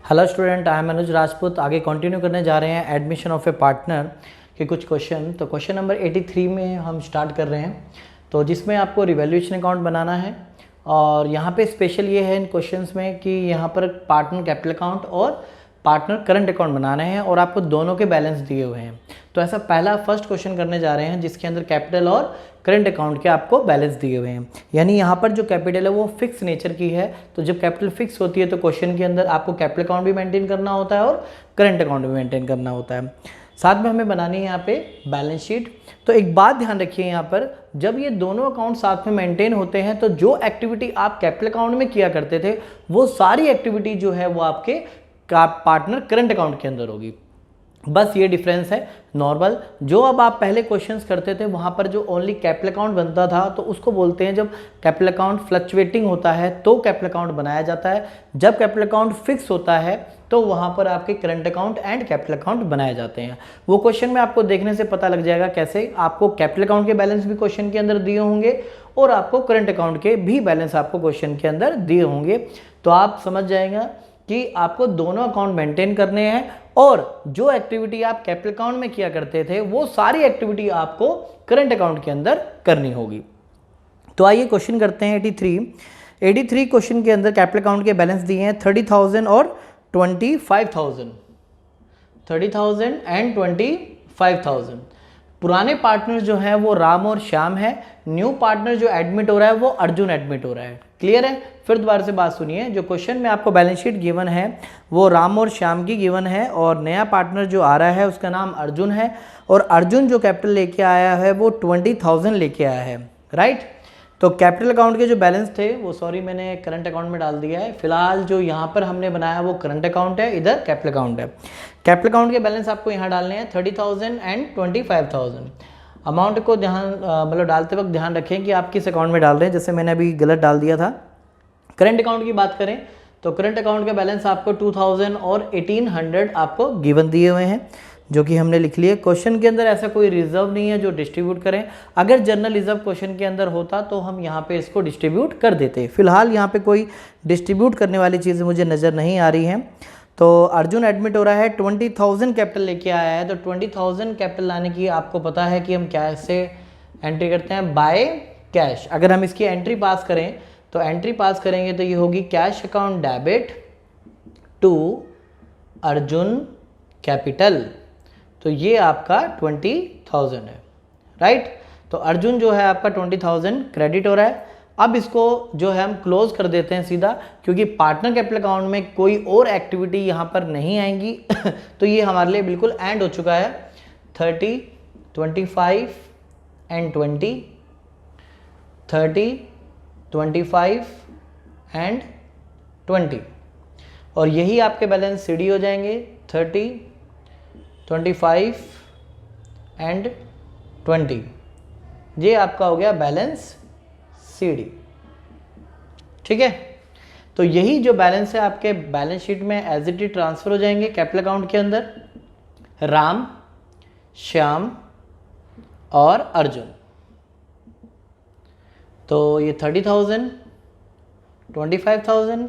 Hello student, I am अनुज राजपूत। आगे continue करने जा रहे हैं एडमिशन ऑफ ए पार्टनर के कुछ क्वेश्चन। तो क्वेश्चन नंबर 83 में हम स्टार्ट कर रहे हैं, तो जिसमें आपको रिवैल्यूएशन अकाउंट बनाना है। और यहाँ पे स्पेशल ये है इन क्वेश्चंस में कि यहाँ पर पार्टनर कैपिटल अकाउंट और पार्टनर करंट अकाउंट बनाने हैं और आपको दोनों के बैलेंस दिए हुए हैं। तो ऐसा पहला फर्स्ट क्वेश्चन करने जा रहे हैं जिसके अंदर कैपिटल और करंट अकाउंट के आपको बैलेंस दिए हुए हैं। यानी यहाँ पर जो कैपिटल है वो फिक्स नेचर की है। तो जब कैपिटल फिक्स होती है तो क्वेश्चन के अंदर आपको कैपिटल अकाउंट भी मेंटेन करना होता है और करंट अकाउंट भी मेंटेन करना होता है। साथ में हमें बनानी है यहाँ पे बैलेंस शीट। तो एक बात ध्यान रखिए, यहाँ पर जब ये दोनों अकाउंट साथ में मेंटेन होते हैं तो जो एक्टिविटी आप कैपिटल अकाउंट में किया करते थे वो सारी एक्टिविटी जो है वो आपके पार्टनर करंट अकाउंट के अंदर होगी। बस ये डिफरेंस है नॉर्मल। जो अब आप पहले क्वेश्चंस करते थे वहाँ पर जो ओनली कैपिटल अकाउंट बनता था तो उसको बोलते हैं जब कैपिटल अकाउंट फ्लक्चुएटिंग होता है तो कैपिटल अकाउंट बनाया जाता है। जब कैपिटल अकाउंट फिक्स होता है तो वहाँ पर आपके current account and capital account बनाए जाते हैं। वो क्वेश्चन में आपको देखने से पता लग जाएगा कैसे आपको कैपिटल अकाउंट के बैलेंस भी क्वेश्चन के अंदर दिए होंगे और आपको करंट अकाउंट के भी बैलेंस आपको क्वेश्चन के अंदर दिए होंगे। तो आप समझ जाएगा कि आपको दोनों अकाउंट मेंटेन करने हैं और जो एक्टिविटी आप कैपिटल अकाउंट में किया करते थे वो सारी एक्टिविटी आपको करंट अकाउंट के अंदर करनी होगी। तो आइए क्वेश्चन करते हैं 83 क्वेश्चन के अंदर कैपिटल अकाउंट के बैलेंस दिए हैं 30,000 और 25,000, 30,000 एंड 25,000। पुराने पार्टनर जो है वो राम और श्याम है, न्यू पार्टनर जो एडमिट हो रहा है वो अर्जुन एडमिट हो रहा है। क्लियर है? फिर दोबारा से बात सुनिए, जो क्वेश्चन में आपको बैलेंस शीट गिवन है वो राम और श्याम की गिवन है और नया पार्टनर जो आ रहा है उसका नाम अर्जुन है और अर्जुन जो कैपिटल लेके आया है वो 20,000 लेके आया है। राइट? तो कैपिटल अकाउंट के जो बैलेंस थे वो मैंने करंट अकाउंट में डाल दिया है। फिलहाल जो यहाँ पर हमने बनाया वो करंट अकाउंट है, इधर कैपिटल अकाउंट है। कैपिटल अकाउंट के बैलेंस आपको यहाँ डालने हैं 30,000 एंड 25,000। अमाउंट को ध्यान मतलब डालते वक्त ध्यान रखें कि आप किस अकाउंट में डाल रहे हैं, जैसे मैंने अभी गलत डाल दिया था। करंट अकाउंट की बात करें तो करंट अकाउंट का बैलेंस आपको 2,000 और 1,800 आपको गिवन दिए हुए हैं जो कि हमने लिख लिए। क्वेश्चन के अंदर ऐसा कोई रिजर्व नहीं है जो डिस्ट्रीब्यूट करें। अगर जनरल रिजर्व क्वेश्चन के अंदर होता तो हम यहाँ पे इसको डिस्ट्रीब्यूट कर देते। फिलहाल यहाँ पे कोई डिस्ट्रीब्यूट करने वाली चीज़ें मुझे नज़र नहीं आ रही हैं। तो अर्जुन एडमिट हो रहा है, 20,000 कैपिटल लेके आया है। तो 20,000 कैपिटल लाने की आपको पता है कि हम कैसे एंट्री करते हैं, बाय कैश। अगर हम इसकी एंट्री पास करें तो एंट्री पास करेंगे तो ये होगी cash account debit to Arjun capital. तो ये आपका 20,000 है। राइट? तो अर्जुन जो है आपका 20,000 क्रेडिट हो रहा है। अब इसको जो है हम क्लोज कर देते हैं सीधा, क्योंकि पार्टनर कैपिटल अकाउंट में कोई और एक्टिविटी यहाँ पर नहीं आएंगी। तो ये हमारे लिए बिल्कुल एंड हो चुका है। 30, 25 एंड 20, 30, 25 एंड 20 और यही आपके बैलेंस सीडी हो जाएंगे 30, 25 एंड 20। ये आपका हो गया बैलेंस सीडी। ठीक है? तो यही जो बैलेंस है आपके बैलेंस शीट में एज इट इज ट्रांसफर हो जाएंगे कैपिटल अकाउंट के अंदर। राम, श्याम और अर्जुन। तो ये 30,000, 25,000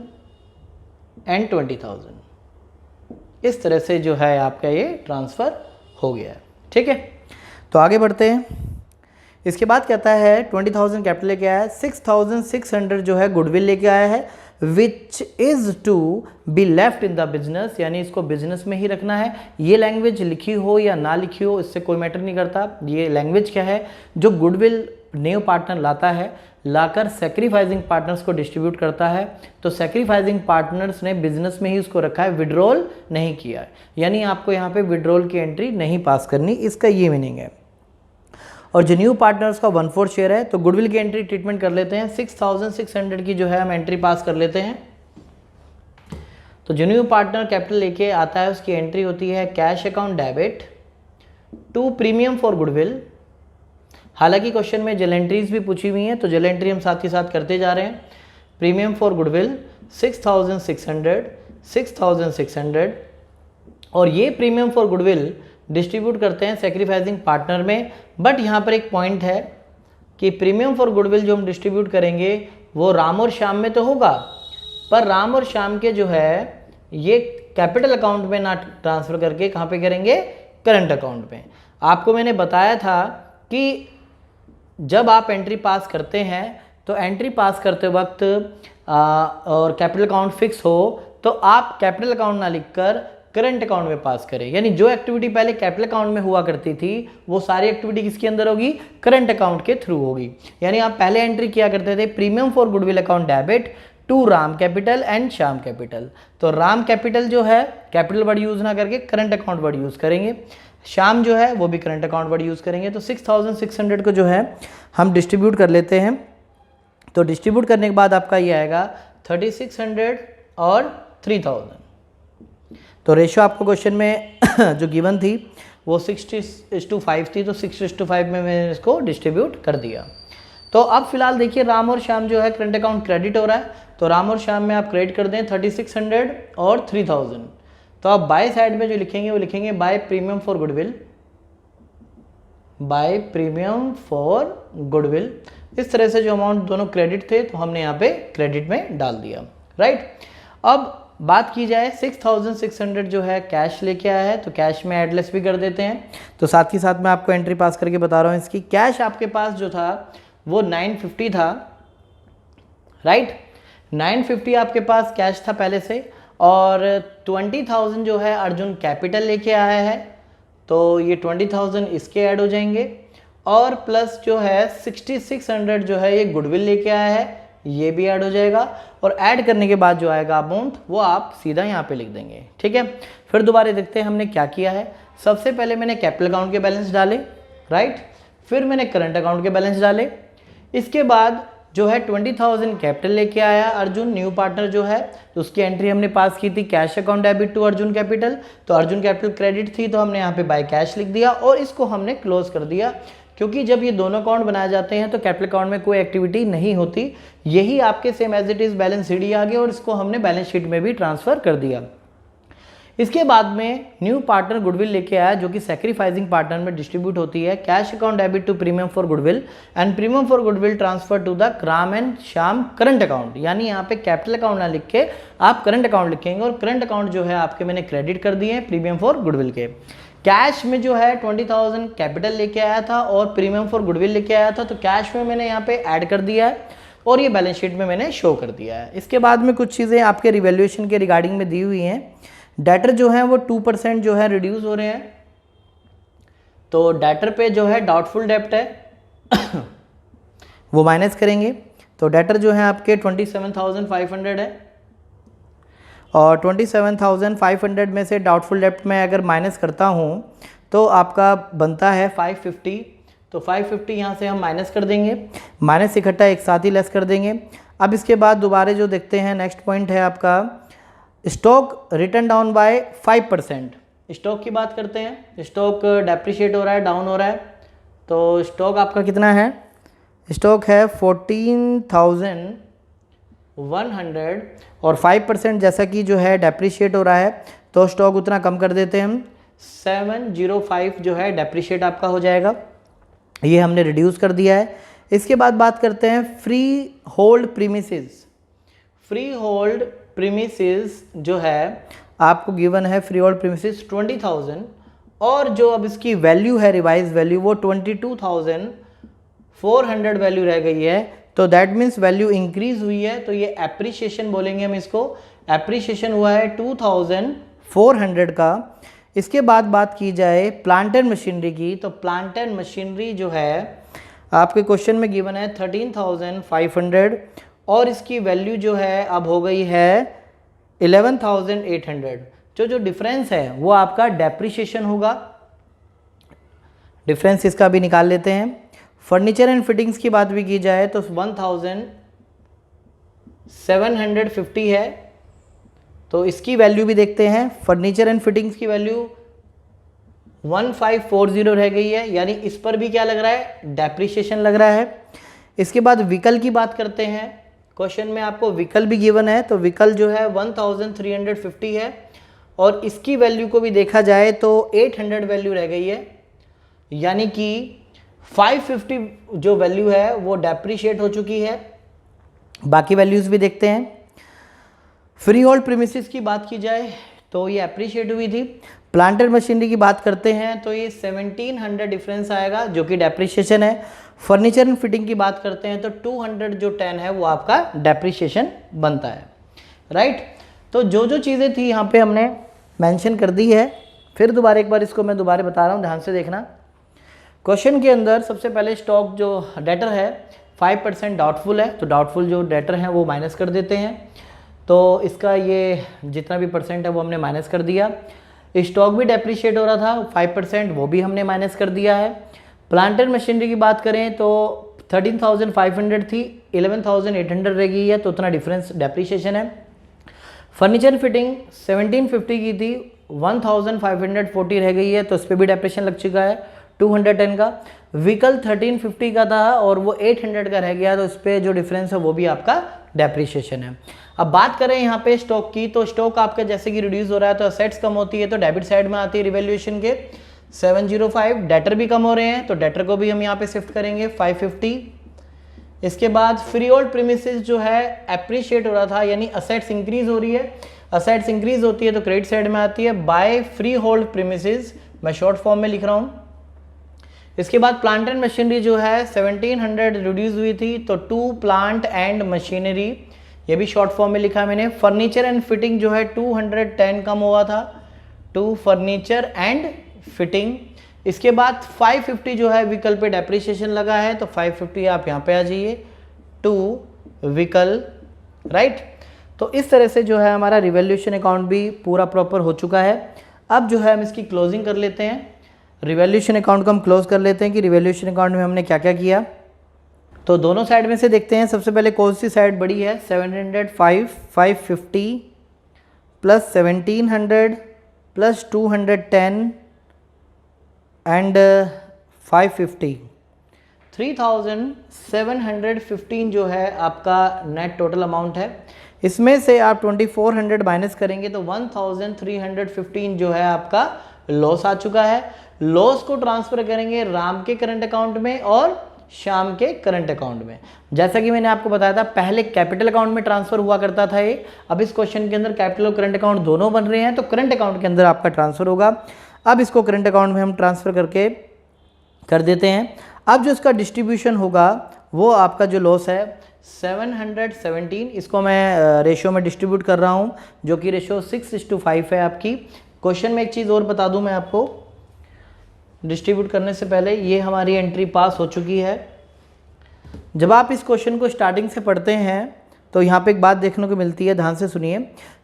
एंड 20,000 इस तरह से जो है आपका ये ट्रांसफ़र हो गया है। ठीक है? तो आगे बढ़ते हैं। इसके बाद कहता है 20,000 कैपिटल लेके आया है, 6,600 जो है गुडविल लेके आया है, which is to be left in the business, यानी इसको बिजनेस में ही रखना है। ये लैंग्वेज लिखी हो या ना लिखी हो इससे कोई मैटर नहीं करता। ये लैंग्वेज क्या है, जो गुडविल न्यू पार्टनर लाता है, लाकर सेक्रीफाइजिंग पार्टनर्स को डिस्ट्रीब्यूट करता है। तो सेक्रीफाइजिंग पार्टनर्स ने बिजनेस में ही उसको रखा है, विड्रॉल नहीं किया है। यानी आपको यहाँ पे विड्रॉल की एंट्री नहीं पास करनी, इसका ये मीनिंग है। और जो न्यू पार्टनर्स का 1/4 शेयर है तो गुडविल की एंट्री ट्रीटमेंट कर लेते हैं। 6,600 की जो है हम एंट्री पास कर लेते हैं। तो जो न्यू पार्टनर कैपिटल लेके आता है उसकी एंट्री होती है cash account debit to premium for goodwill. हालांकि क्वेश्चन में जेल एंट्रीज भी पूछी हुई हैं तो जेल एंट्री हम साथ ही साथ करते जा रहे हैं। प्रीमियम फॉर गुडविल 6,600, 6,600 और ये प्रीमियम फॉर गुडविल डिस्ट्रीब्यूट करते हैं सेक्रीफाइजिंग पार्टनर में। बट यहाँ पर एक पॉइंट है कि प्रीमियम फॉर गुडविल जो हम डिस्ट्रीब्यूट करेंगे वो राम और श्याम में तो होगा, पर राम और श्याम के जो है ये कैपिटल अकाउंट में ना ट्रांसफ़र करके कहाँ पे करेंगे, करंट अकाउंट में। आपको मैंने बताया था कि जब आप एंट्री पास करते हैं तो एंट्री पास करते वक्त और कैपिटल अकाउंट फिक्स हो तो आप कैपिटल अकाउंट ना लिखकर करंट अकाउंट में पास करें। यानी जो एक्टिविटी पहले कैपिटल अकाउंट में हुआ करती थी वो सारी एक्टिविटी किसके अंदर होगी, करंट अकाउंट के थ्रू होगी। यानी आप पहले एंट्री किया करते थे premium for goodwill account debit to Ram capital and Shyam capital. तो राम कैपिटल जो है कैपिटल वर्ड यूज ना करके करंट अकाउंट वर्ड यूज करेंगे, श्याम जो है वो भी करंट अकाउंट वर्ड यूज करेंगे। तो 6600 को जो है हम डिस्ट्रीब्यूट कर लेते हैं। तो डिस्ट्रीब्यूट करने के बाद आपका ये आएगा 3600 और 3000। तो रेशो आपको क्वेश्चन में जो गिवन थी वो 60:5 थी, तो 60:5 में मैंने इसको डिस्ट्रीब्यूट कर दिया। तो अब फिलहाल देखिए राम और श्याम जो है करंट अकाउंट क्रेडिट हो रहा है, तो राम और श्याम में आप क्रेडिट कर दें 3600 और 3000। तो आप बाय साइड में जो लिखेंगे वो लिखेंगे by premium for goodwill, by premium for goodwill. इस तरह से जो अमाउंट दोनों क्रेडिट थे तो हमने यहाँ पे क्रेडिट में डाल दिया, राइट। अब बात की जाए 6600 जो है कैश लेके आया है, तो कैश में एडलेस भी कर देते हैं। तो साथ ही साथ मैं आपको एंट्री पास करके बता रहा हूँ इसकी। कैश आपके पास जो था वो 950 था, राइट। 950 आपके पास कैश था पहले से, और 20,000 जो है अर्जुन कैपिटल लेके आया है, तो ये 20,000 इसके ऐड हो जाएंगे, और प्लस जो है 6600 जो है ये गुडविल लेके आया है, ये भी ऐड हो जाएगा। और ऐड करने के बाद जो आएगा अमाउंट वो आप सीधा यहाँ पे लिख देंगे, ठीक है। फिर दोबारा देखते हैं हमने क्या किया है। सबसे पहले मैंने कैपिटल अकाउंट के बैलेंस डाले, राइट। फिर मैंने करंट अकाउंट के बैलेंस डाले। इसके बाद जो है 20,000 कैपिटल लेके आया अर्जुन, न्यू पार्टनर जो है, तो उसकी एंट्री हमने पास की थी cash account debit to Arjun capital. तो अर्जुन कैपिटल क्रेडिट थी तो हमने यहाँ पे बाय कैश लिख दिया और इसको हमने क्लोज कर दिया, क्योंकि जब ये दोनों अकाउंट बनाए जाते हैं तो कैपिटल अकाउंट में कोई एक्टिविटी नहीं होती। यही आपके same as it is balance sheet आ गया और इसको हमने बैलेंस शीट में भी ट्रांसफर कर दिया। इसके बाद में न्यू पार्टनर गुडविल लेके आया जो कि सैक्रिफाइसिंग पार्टनर में डिस्ट्रीब्यूट होती है। Cash account debit to premium for goodwill and premium for goodwill transfer to the Ram and Shyam current account. यानी यहाँ पे कैपिटल अकाउंट ना लिख के आप करंट अकाउंट लिखेंगे, और करंट अकाउंट जो है आपके मैंने क्रेडिट कर दिए हैं प्रीमियम फॉर गुडविल के। कैश में जो है 20,000 कैपिटल लेके आया था और प्रीमियम फॉर गुडविल लेके आया था, तो कैश में मैंने यहाँ पे ऐड कर दिया है और ये बैलेंस शीट में मैंने शो कर दिया है। इसके बाद में कुछ चीज़ें आपके रिवैल्यूएशन के रिगार्डिंग में दी हुई हैं। डेटर जो है वो 2% जो है रिड्यूस हो रहे हैं, तो डेटर पे जो है डाउटफुल डेप्ट है वो माइनस करेंगे। तो डेटर जो है आपके 27,500 है, और 27,500 में से डाउटफुल डेप्ट में अगर माइनस करता हूँ तो आपका बनता है 550। तो 550 यहाँ से हम माइनस कर देंगे, माइनस इकट्ठा एक साथ ही लेस कर देंगे। अब इसके बाद दोबारा जो देखते हैं नेक्स्ट पॉइंट है आपका stock return down by 5%। Stock की बात करते हैं। स्टॉक डेप्रिशिएट हो रहा है, डाउन हो रहा है, तो स्टॉक आपका कितना है, स्टॉक है 14,100 और 5% जैसा कि जो है डेप्रिशिएट हो रहा है तो स्टॉक उतना कम कर देते हैं हम, 705 जो है डेप्रिशिएट आपका हो जाएगा, ये हमने रिड्यूस कर दिया है। इसके बाद बात करते हैं free hold premises. Free hold premises जो है आपको गिवन है फ्री होल्ड प्रीमिसेस 20,000, और जो अब इसकी वैल्यू है रिवाइज वैल्यू वो 22,400 वैल्यू रह गई है। तो दैट मीन्स वैल्यू इंक्रीज हुई है, तो ये एप्रिशिएशन बोलेंगे हम इसको। एप्रिशिएशन हुआ है 2,400 का। इसके बाद बात की जाए प्लांट एंड मशीनरी की, तो प्लांट एंड मशीनरी जो है आपके क्वेश्चन में गिवन है 13,500 और इसकी वैल्यू जो है अब हो गई है 11,800। जो डिफरेंस है वो आपका डेप्रिशिएशन होगा, डिफरेंस इसका भी निकाल लेते हैं। फर्नीचर एंड फिटिंग्स की बात भी की जाए तो 1,750 है, तो इसकी वैल्यू भी देखते हैं। फर्नीचर एंड फिटिंग्स की वैल्यू 1540 रह गई है, यानी इस पर भी क्या लग रहा है, डेप्रिशिएशन लग रहा है। इसके बाद व्हीकल की बात करते हैं। क्वेश्चन में आपको व्हीकल भी गिवन है, तो व्हीकल जो है 1350 है और इसकी वैल्यू को भी देखा जाए तो 800 वैल्यू रह गई है, यानी कि 550 जो वैल्यू है वो डेप्रिशिएट हो चुकी है। बाकी वैल्यूज़ भी देखते हैं। फ्री होल्ड प्रीमिसेस की बात की जाए तो ये अप्रिशिएट हुई थी। प्लांट एंड मशीनरी की बात करते हैं तो ये 1700 डिफरेंस आएगा जो कि डेप्रिशिएशन है। फर्नीचर एंड फिटिंग की बात करते हैं तो 200 जो 10 है वो आपका डेप्रिशिएशन बनता है, राइट। तो जो जो चीज़ें थी यहाँ पे हमने मेंशन कर दी है। फिर दोबारा एक बार इसको मैं दोबारा बता रहा हूँ, ध्यान से देखना। क्वेश्चन के अंदर सबसे पहले स्टॉक जो डेटर है 5% डाउटफुल है, तो डाउटफुल जो डेटर हैं वो माइनस कर देते हैं। तो इसका ये जितना भी परसेंट है वो हमने माइनस कर दिया। स्टॉक भी डेप्रिशिएट हो रहा था 5%, वो भी हमने माइनस कर दिया है। प्लांट एंड मशीनरी की बात करें तो 13,500 थी, 11,800 रह गई है, तो उतना डिफरेंस डेप्रिशिएशन है। फर्नीचर फिटिंग 1750 की थी, 1540 रह गई है, तो इस पर भी डेप्रिशिएशन लग चुका है 210 का। व्हीकल 1350 का था और वो 800 का रह गया, तो इस पर जो डिफरेंस है वो भी आपका डेप्रिशिएशन है। अब बात करें यहाँ पे स्टॉक की, तो स्टॉक आपका जैसे कि रिड्यूस हो रहा है तो असेट्स कम होती है, तो डेबिट साइड में आती है रिवैल्यूएशन के 705। डेटर भी कम हो रहे हैं तो डेटर को भी हम यहाँ पे शिफ्ट करेंगे 550। इसके बाद फ्री होल्ड प्रीमिसेस जो है एप्रिशिएट हो रहा था, यानी असेट्स इंक्रीज हो रही है। असेट्स इंक्रीज होती है तो क्रेडिट साइड में आती है बाय फ्री होल्ड प्रीमिसेस, मैं शॉर्ट फॉर्म में लिख रहा हूँ। इसके बाद प्लांट एंड मशीनरी जो है 1700 रिड्यूस हुई थी, तो टू प्लांट एंड मशीनरी, ये भी शॉर्ट फॉर्म में लिखा मैंने। फर्नीचर एंड फिटिंग जो है 210 कम हुआ था, टू फर्नीचर एंड फिटिंग। इसके बाद 550 जो है व्हीकल पे डेप्रिशिएशन लगा है, तो 550 आप यहाँ पे आ जाइए, टू व्हीकल, राइट। तो इस तरह से जो है हमारा रिवैल्यूएशन अकाउंट भी पूरा प्रॉपर हो चुका है। अब जो है हम इसकी क्लोजिंग कर लेते हैं। रिवैल्यूएशन अकाउंट को हम क्लोज कर लेते हैं कि रिवैल्यूएशन अकाउंट में हमने क्या क्या किया। तो दोनों साइड में से देखते हैं, सबसे पहले कौन सी साइड बड़ी है, 705, 550 प्लस 1700 प्लस 210 एंड 550, 3715 जो है आपका नेट टोटल अमाउंट है। इसमें से आप 2400 माइनस करेंगे तो 1315 जो है आपका लॉस आ चुका है। लॉस को ट्रांसफर करेंगे राम के करंट अकाउंट में और श्याम के करंट अकाउंट में। जैसा कि मैंने आपको बताया था पहले कैपिटल अकाउंट में ट्रांसफर हुआ करता था ये, अब इस क्वेश्चन के अंदर कैपिटल और करंट अकाउंट दोनों बन रहे हैं, तो करंट अकाउंट के अंदर आपका ट्रांसफर होगा। अब इसको करंट अकाउंट में हम ट्रांसफर करके कर देते हैं। अब जो इसका डिस्ट्रीब्यूशन होगा वो आपका जो लॉस है 717, इसको मैं रेशियो में डिस्ट्रीब्यूट कर रहा हूँ जो कि रेशियो 6:5 है आपकी। क्वेश्चन में एक चीज़ और बता दूँ मैं आपको, डिस्ट्रीब्यूट करने से पहले ये हमारी एंट्री पास हो चुकी है। जब आप इस क्वेश्चन को स्टार्टिंग से पढ़ते हैं तो यहाँ पे एक बात देखने को मिलती है, ध्यान से सुनिए।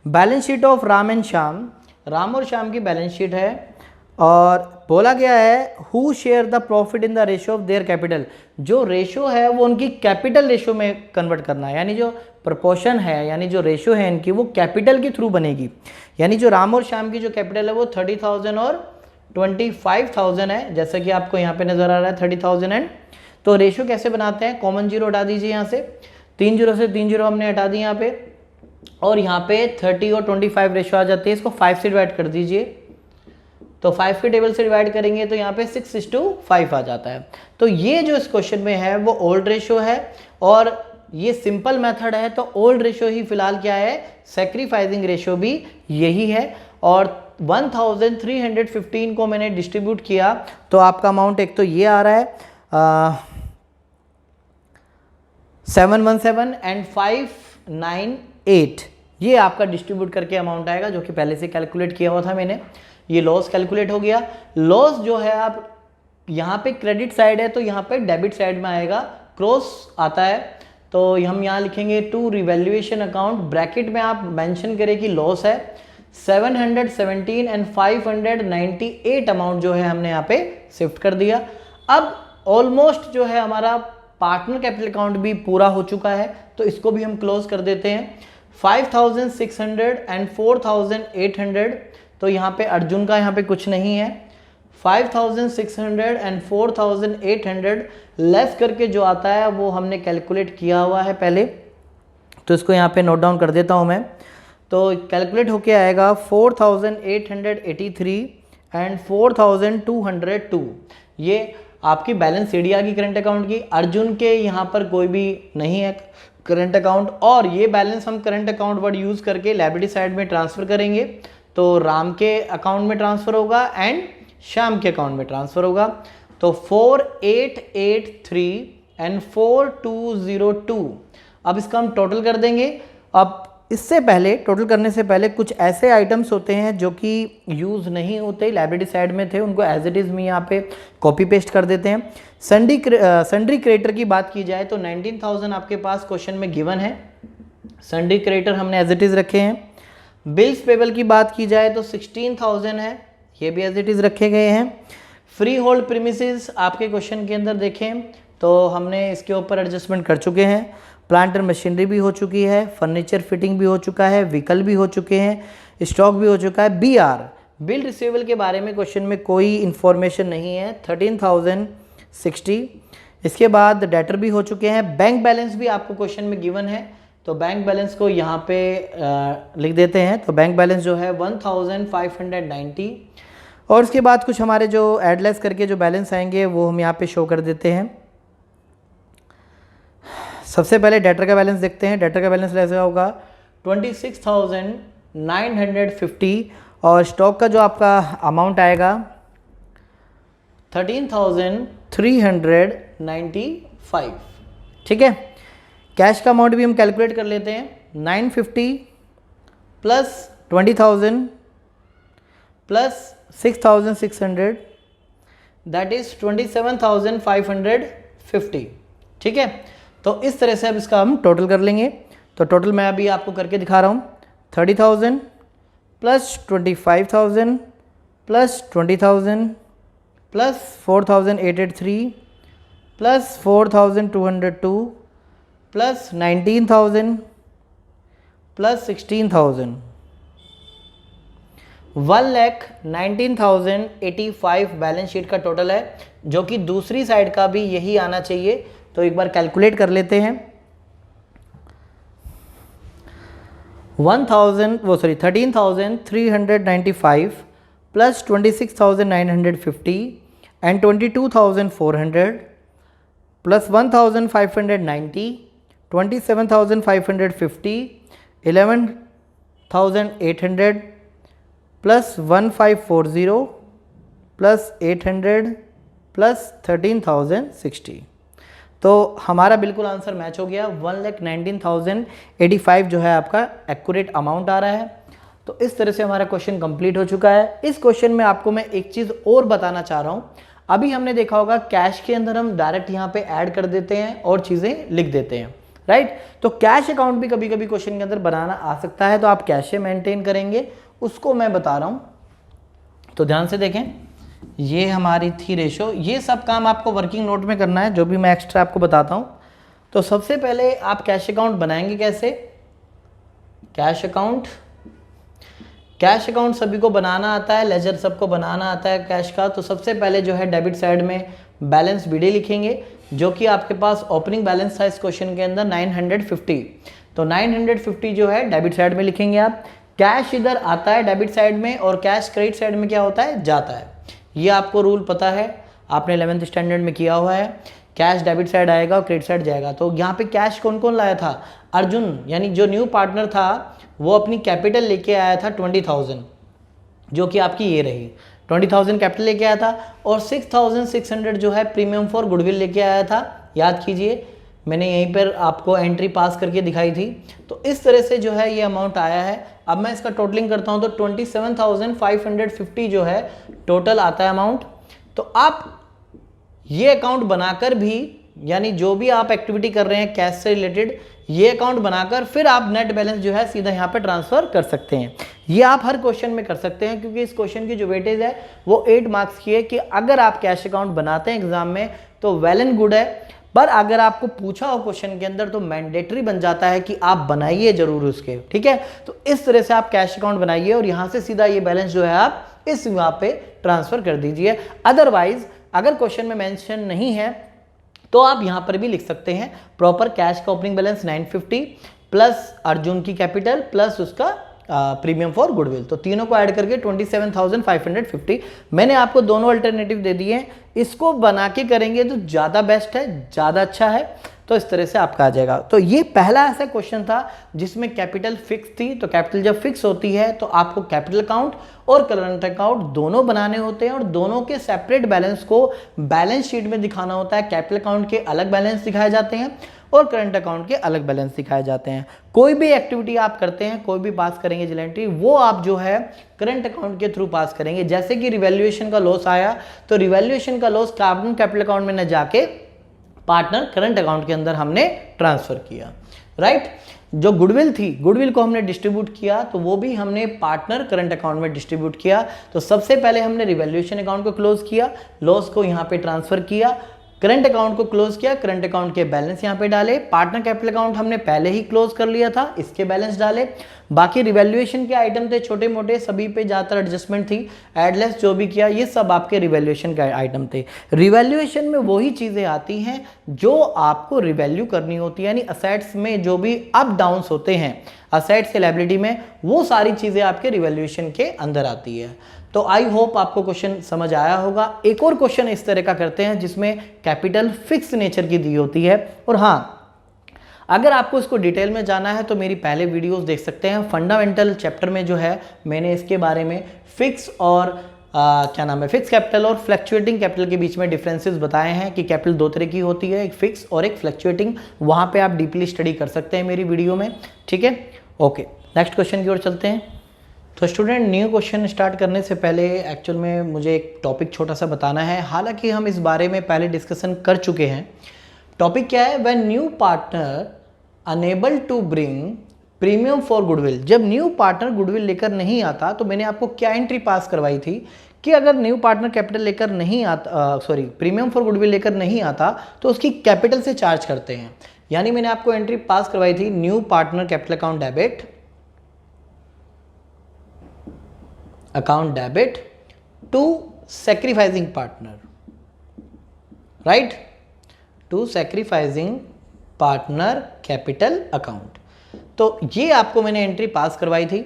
Balance sheet of Ram and Shyam, Ram और श्याम की बैलेंस शीट है और बोला गया है who share the profit in the ratio of their capital. जो रेशो है वो उनकी कैपिटल रेशो में कन्वर्ट करना है, यानी जो प्रपोर्शन है, यानी जो रेशो है इनकी वो कैपिटल के थ्रू बनेगी। यानी जो राम और श्याम की जो कैपिटल है वो 30,000 और 25,000 है, जैसा कि आपको यहाँ पे नजर आ रहा है 30,000 एंड। तो रेशो कैसे बनाते हैं, कॉमन जीरो हटा दीजिए यहाँ से, 3 जीरो से 3 जीरो हमने हटा दी यहाँ पे, और यहाँ पे 30 और 25 रेशो आ जाती है। इसको 5 से डिवाइड कर दीजिए, तो 5 के टेबल से डिवाइड करेंगे तो यहाँ पे 6:5 आ जाता है। तो ये जो इस क्वेश्चन में है वो ओल्ड रेशो है और ये सिंपल मेथड है, तो ओल्ड रेशो ही फिलहाल क्या है, सैक्रिफाइसिंग रेशो भी यही है। और 1315 को मैंने डिस्ट्रीब्यूट किया तो आपका अमाउंट एक तो ये आ रहा है 717 एंड 598, ये आपका डिस्ट्रीब्यूट करके अमाउंट आएगा जो कि पहले से कैलकुलेट किया हुआ था मैंने। ये लॉस कैलकुलेट हो गया। लॉस जो है आप यहाँ पे क्रेडिट साइड है तो यहाँ पे डेबिट साइड में आएगा, क्रॉस आता है, तो हम यहाँ लिखेंगे टू रिवैल्यूएशन अकाउंट, ब्रैकेट में आप मेंशन करें कि लॉस है 717 एंड 598 अमाउंट जो है हमने यहाँ पे शिफ्ट कर दिया। अब ऑलमोस्ट जो है हमारा पार्टनर कैपिटल अकाउंट भी पूरा हो चुका है, तो इसको भी हम क्लोज कर देते हैं। 5,600 एंड 4,800, तो यहाँ पे अर्जुन का यहाँ पे कुछ नहीं है। 5,600 एंड 4,800 लेस करके जो आता है वो हमने कैलकुलेट किया हुआ है पहले, तो इसको यहाँ पे नोट डाउन कर देता हूँ मैं। तो कैलकुलेट होके आएगा 4,883 एंड 4,202। ये आपकी बैलेंस शीट आ गई करंट अकाउंट की। अर्जुन के यहाँ पर कोई भी नहीं है करंट अकाउंट, और ये बैलेंस हम करंट अकाउंट वर्ड यूज़ करके लायबिलिटी साइड में ट्रांसफर करेंगे, तो राम के अकाउंट में ट्रांसफ़र होगा एंड श्याम के अकाउंट में ट्रांसफ़र होगा। तो 4883 एंड 4202, अब इसका हम टोटल कर देंगे। अब इससे पहले, टोटल करने से पहले कुछ ऐसे आइटम्स होते हैं जो कि यूज़ नहीं होते, लाइब्रेरी साइड में थे, उनको एज इट इज़ में यहाँ पे कॉपी पेस्ट कर देते हैं। सन्ड्री क्रेडिटर की बात की जाए तो 19,000 आपके पास क्वेश्चन में गिवन है, सन्ड्री क्रेडिटर हमने एज इट इज़ रखे हैं। बिल्स पेबल की बात की जाए तो 16,000 है, ये भी एज इट इज़ रखे गए हैं। फ्री होल्ड प्रीमिसेस आपके क्वेश्चन के अंदर देखें तो हमने इसके ऊपर एडजस्टमेंट कर चुके हैं। प्लांट एंड मशीनरी भी हो चुकी है, फर्नीचर फिटिंग भी हो चुका है, व्हीकल भी हो चुके हैं, स्टॉक भी हो चुका है। BR बिल रिसीवेबल के बारे में क्वेश्चन में कोई इन्फॉर्मेशन नहीं है, 13,060। इसके बाद डेटर भी हो चुके हैं। बैंक बैलेंस भी आपको क्वेश्चन में गिवन है, तो बैंक बैलेंस को यहाँ पे लिख देते हैं। तो बैंक बैलेंस जो है 1590। और उसके बाद कुछ हमारे जो एडलेस करके जो बैलेंस आएंगे वो हम यहाँ पे शो कर देते हैं। सबसे पहले डेटर का बैलेंस देखते हैं। डेटर का बैलेंस ऐसा होगा 26,950 और स्टॉक का जो आपका अमाउंट आएगा 13,395। ठीक है। कैश का अमाउंट भी हम कैलकुलेट कर लेते हैं। 950 प्लस 20,000 प्लस 6,600 दैट इज 27,550। ठीक है। तो इस तरह से अब इसका हम टोटल कर लेंगे। तो टोटल मैं अभी आपको करके दिखा रहा हूँ। 30,000 plus 25,000 plus 20,000 plus 4,883 plus 4,202 plus 19,000 plus 16,000, 1,19,085 balance sheet का टोटल है, जो कि दूसरी साइड का भी यही आना चाहिए। तो एक बार कैलकुलेट कर लेते हैं। 13,395 plus 26,950 and 22,400 plus 1,590, 27,550, 11,800 plus 1,540 plus 800 plus 13,060। तो हमारा बिल्कुल आंसर मैच हो गया। 1,19,085 जो है आपका एक्यूरेट अमाउंट आ रहा है। तो इस तरह से हमारा क्वेश्चन कंप्लीट हो चुका है। इस क्वेश्चन में आपको मैं एक चीज़ और बताना चाह रहा हूँ। अभी हमने देखा होगा कैश के अंदर हम डायरेक्ट यहाँ पे ऐड कर देते हैं और चीज़ें लिख देते हैं, राइट। तो कैश अकाउंट भी कभी कभी क्वेश्चन के अंदर बनाना आ सकता है, तो आप कैसे मेंटेन करेंगे उसको मैं बता रहा हूँ। तो ध्यान से देखें, ये हमारी थी रेशो। ये सब काम आपको वर्किंग नोट में करना है, जो भी मैं एक्स्ट्रा आपको बताता हूँ। तो सबसे पहले आप कैश अकाउंट बनाएंगे कैसे। कैश अकाउंट सभी को बनाना आता है, लेजर सबको बनाना आता है कैश का। तो सबसे पहले जो है डेबिट साइड में बैलेंस BD लिखेंगे, जो कि आपके पास ओपनिंग बैलेंस था इस क्वेश्चन के अंदर 950। तो 950 जो है डेबिट साइड में लिखेंगे आप। कैश इधर आता है डेबिट साइड में और कैश क्रेडिट साइड में क्या होता है, जाता है। ये आपको रूल पता है, आपने 11th स्टैंडर्ड में किया हुआ है। कैश डेबिट साइड आएगा और क्रेडिट साइड जाएगा। तो यहाँ पे कैश कौन कौन लाया था, अर्जुन यानी जो न्यू पार्टनर था वो अपनी कैपिटल लेके आया था 20,000, जो कि आपकी ये रही 20,000 कैपिटल लेके आया था। और 6,600 जो है प्रीमियम फॉर गुडविल लेके आया था। याद कीजिए, मैंने यहीं पर आपको एंट्री पास करके दिखाई थी। तो इस तरह से जो है ये अमाउंट आया है। अब मैं इसका टोटलिंग करता हूं तो 27,550 जो है टोटल आता है अमाउंट। तो आप ये अकाउंट बनाकर भी, यानी जो भी आप एक्टिविटी कर रहे हैं कैश से रिलेटेड, ये अकाउंट बनाकर फिर आप नेट बैलेंस जो है सीधा यहाँ पे ट्रांसफर कर सकते हैं। ये आप हर क्वेश्चन में कर सकते हैं, क्योंकि इस क्वेश्चन की जो वेटेज है वो 8 मार्क्स की है कि अगर आप कैश अकाउंट बनाते हैं एग्जाम में तो वेल एंड गुड है। पर अगर आपको पूछा हो क्वेश्चन के अंदर तो मैंडेटरी बन जाता है कि आप बनाइए जरूर उसके। ठीक है। तो इस तरह से आप कैश अकाउंट बनाइए और यहाँ से सीधा ये बैलेंस जो है आप इस वहाँ पे ट्रांसफर कर दीजिए। अदरवाइज अगर क्वेश्चन में मेंशन नहीं है तो आप यहाँ पर भी लिख सकते हैं प्रॉपर कैश का ओपनिंग बैलेंस 950 प्लस अर्जुन की कैपिटल प्लस उसका प्रीमियम फॉर गुडविल। तो तीनों को ऐड करके 27,550। मैंने आपको दोनों अल्टरनेटिव दे दिए हैं, इसको बना के करेंगे तो ज़्यादा बेस्ट है, ज़्यादा अच्छा है। तो तो इस तरह से आपका आ जाएगा। तो ये पहला ऐसा क्वेश्चन था जिसमें कैपिटल फिक्स थी। तो कैपिटल जब फिक्स होती है तो आपको कैपिटल अकाउंट और करंट अकाउंट दोनों बनाने होते हैं और दोनों के सेपरेट बैलेंस को बैलेंस शीट में दिखाना होता है। कैपिटल अकाउंट के अलग बैलेंस दिखाए जाते हैं और करंट अकाउंट के अलग बैलेंस दिखाए जाते हैं। कोई भी एक्टिविटी आप करते हैं, कोई भी पास करेंगे जर्नल एंट्री, वो आप जो है करंट अकाउंट के थ्रू पास करेंगे। जैसे कि रिवैल्यूएशन का लॉस आया तो रिवैल्यूएशन का लॉस कार्बन कैपिटल अकाउंट में न जाके पार्टनर करंट अकाउंट के अंदर हमने ट्रांसफर किया, राइट। जो गुडविल थी, गुडविल को हमने डिस्ट्रीब्यूट किया तो वो भी हमने पार्टनर करंट अकाउंट में डिस्ट्रीब्यूट किया। तो सबसे पहले हमने रिवैल्यूएशन अकाउंट को क्लोज किया, लॉस को यहाँ पे ट्रांसफर किया, करंट अकाउंट को क्लोज किया, करंट अकाउंट के बैलेंस यहाँ पे डाले, पार्टनर कैपिटल अकाउंट हमने पहले ही क्लोज कर लिया था, इसके बैलेंस डाले। बाकी रिवैल्यूएशन के आइटम थे छोटे मोटे, सभी पे ज़्यादातर एडजस्टमेंट थी, एडलेस जो भी किया ये सब आपके रिवैल्यूएशन के आइटम थे। रिवैल्यूएशन में वही चीज़ें आती हैं जो आपको रिवैल्यू करनी होती है, यानी असेट्स में जो भी अप डाउन्स होते हैं असेट्स के लायबिलिटी में, वो सारी चीज़ें आपके रिवैल्यूएशन के अंदर आती है। तो आई होप आपको क्वेश्चन समझ आया होगा। एक और क्वेश्चन इस तरह का करते हैं जिसमें कैपिटल फिक्स नेचर की दी होती है। और हाँ, अगर आपको इसको डिटेल में जाना है तो मेरी पहले वीडियोस देख सकते हैं। फंडामेंटल चैप्टर में जो है मैंने इसके बारे में फिक्स और फिक्स कैपिटल और फ्लक्चुएटिंग कैपिटल के बीच में डिफरेंसेस बताए हैं कि कैपिटल दो तरह की होती है, एक फिक्स और एक फ्लक्चुएटिंग। वहाँ पे आप डीपली स्टडी कर सकते हैं मेरी वीडियो में, ठीक है। ओके, नेक्स्ट क्वेश्चन की ओर चलते हैं। तो स्टूडेंट, न्यू क्वेश्चन स्टार्ट करने से पहले एक्चुअल में मुझे एक टॉपिक छोटा सा बताना है। हालांकि हम इस बारे में पहले डिस्कशन कर चुके हैं। टॉपिक क्या है? When new partner unable to bring premium for goodwill. जब न्यू पार्टनर गुडविल लेकर नहीं आता तो मैंने आपको क्या एंट्री पास करवाई थी कि अगर न्यू पार्टनर कैपिटल लेकर नहीं आता, प्रीमियम फॉर गुडविल लेकर नहीं आता तो उसकी कैपिटल से चार्ज करते हैं। यानी मैंने आपको एंट्री पास करवाई थी, new partner capital account debit to sacrificing partner, right, to sacrificing partner capital account. तो ये आपको मैंने एंट्री पास करवाई थी।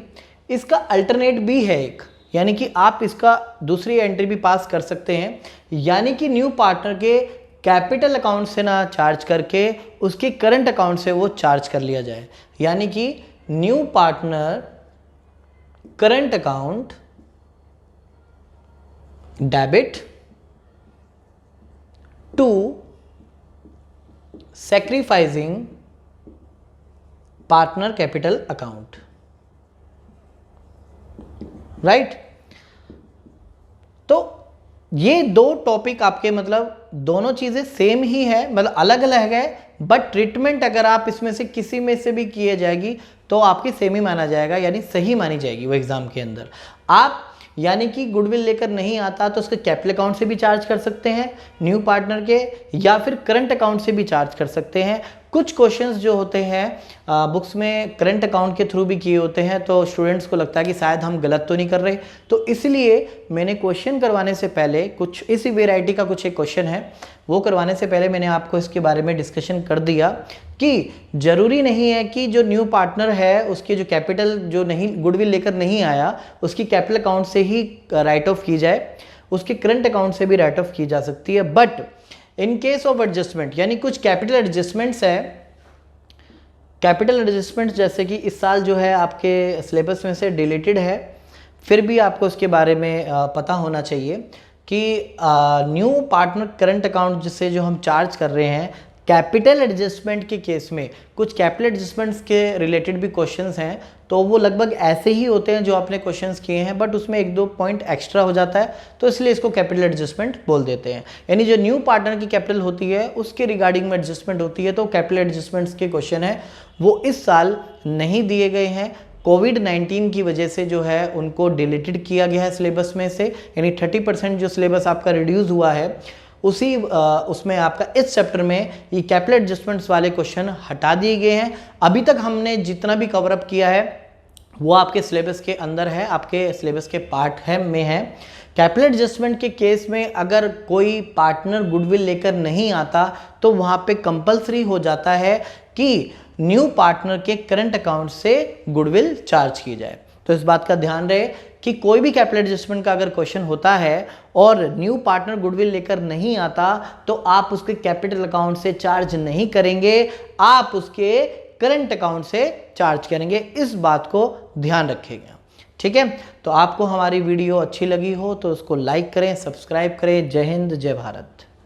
इसका अल्टरनेट भी है एक, यानी कि आप इसका दूसरी एंट्री भी पास कर सकते हैं, यानी कि न्यू पार्टनर के कैपिटल अकाउंट से ना चार्ज करके उसके करंट अकाउंट से वो चार्ज कर लिया जाए। यानी कि new partner current account debit to sacrificing partner capital account, right. तो ये दो टॉपिक आपके मतलब दोनों चीजें सेम ही है, मतलब अलग अलग है, बट ट्रीटमेंट अगर आप इसमें से किसी में से भी किए जाएगी तो आपकी सेम ही माना जाएगा, यानी सही मानी जाएगी वो एग्जाम के अंदर। आप यानी कि गुडविल लेकर नहीं आता तो उसके कैपिटल अकाउंट से भी चार्ज कर सकते हैं न्यू पार्टनर के, या फिर करंट अकाउंट से भी चार्ज कर सकते हैं। कुछ क्वेश्चंस जो होते हैं बुक्स में करंट अकाउंट के थ्रू भी किए होते हैं, तो स्टूडेंट्स को लगता है कि शायद हम गलत तो नहीं कर रहे, तो इसलिए मैंने क्वेश्चन करवाने से पहले कुछ इसी वेराइटी का कुछ एक क्वेश्चन है वो करवाने से पहले मैंने आपको इसके बारे में डिस्कशन कर दिया कि जरूरी नहीं है कि जो न्यू पार्टनर है उसके जो कैपिटल जो नहीं गुडविल लेकर नहीं आया उसकी कैपिटल अकाउंट से ही राइट ऑफ की जाए, उसके करंट अकाउंट से भी राइट ऑफ की जा सकती है। But in case of adjustment, यानी कुछ कैपिटल एडजस्टमेंट्स है, कैपिटल एडजस्टमेंट्स जैसे कि इस साल जो है आपके सिलेबस में से डिलीटेड है, फिर भी आपको उसके बारे में पता होना चाहिए कि न्यू पार्टनर करंट अकाउंट जिससे जो हम चार्ज कर रहे हैं, कैपिटल एडजस्टमेंट के केस में कुछ कैपिटल एडजस्टमेंट्स के रिलेटेड भी क्वेश्चंस हैं, तो वो लगभग ऐसे ही होते हैं जो आपने क्वेश्चंस किए हैं, बट उसमें एक दो पॉइंट एक्स्ट्रा हो जाता है, तो इसलिए इसको कैपिटल एडजस्टमेंट बोल देते हैं। यानी जो न्यू पार्टनर की कैपिटल होती है उसके रिगार्डिंग में एडजस्टमेंट होती है, तो कैपिटल एडजस्टमेंट्स के क्वेश्चन है वो इस साल नहीं दिए गए हैं। कोविड-19 की वजह से जो है उनको डिलीटेड किया गया है सिलेबस में से, यानी 30% जो सिलेबस आपका रिड्यूस हुआ है उसी उसमें आपका इस चैप्टर में ये कैपिटल एडजस्टमेंट्स वाले क्वेश्चन हटा दिए गए हैं। अभी तक हमने जितना भी कवर अप किया है वो आपके सिलेबस के अंदर है, आपके सिलेबस के पार्ट है में है। कैपिटल एडजस्टमेंट के केस में अगर कोई पार्टनर गुडविल लेकर नहीं आता तो वहाँ पे कंपलसरी हो जाता है कि न्यू पार्टनर के करंट अकाउंट से गुडविल चार्ज की जाए। तो इस बात का ध्यान रहे कि कोई भी कैपिटल एडजस्टमेंट का अगर क्वेश्चन होता है और न्यू पार्टनर गुडविल लेकर नहीं आता तो आप उसके कैपिटल अकाउंट से चार्ज नहीं करेंगे, आप उसके करंट अकाउंट से चार्ज करेंगे। इस बात को ध्यान रखिएगा, ठीक है। तो आपको हमारी वीडियो अच्छी लगी हो तो उसको लाइक करें, सब्सक्राइब करें। जय हिंद, जय भारत।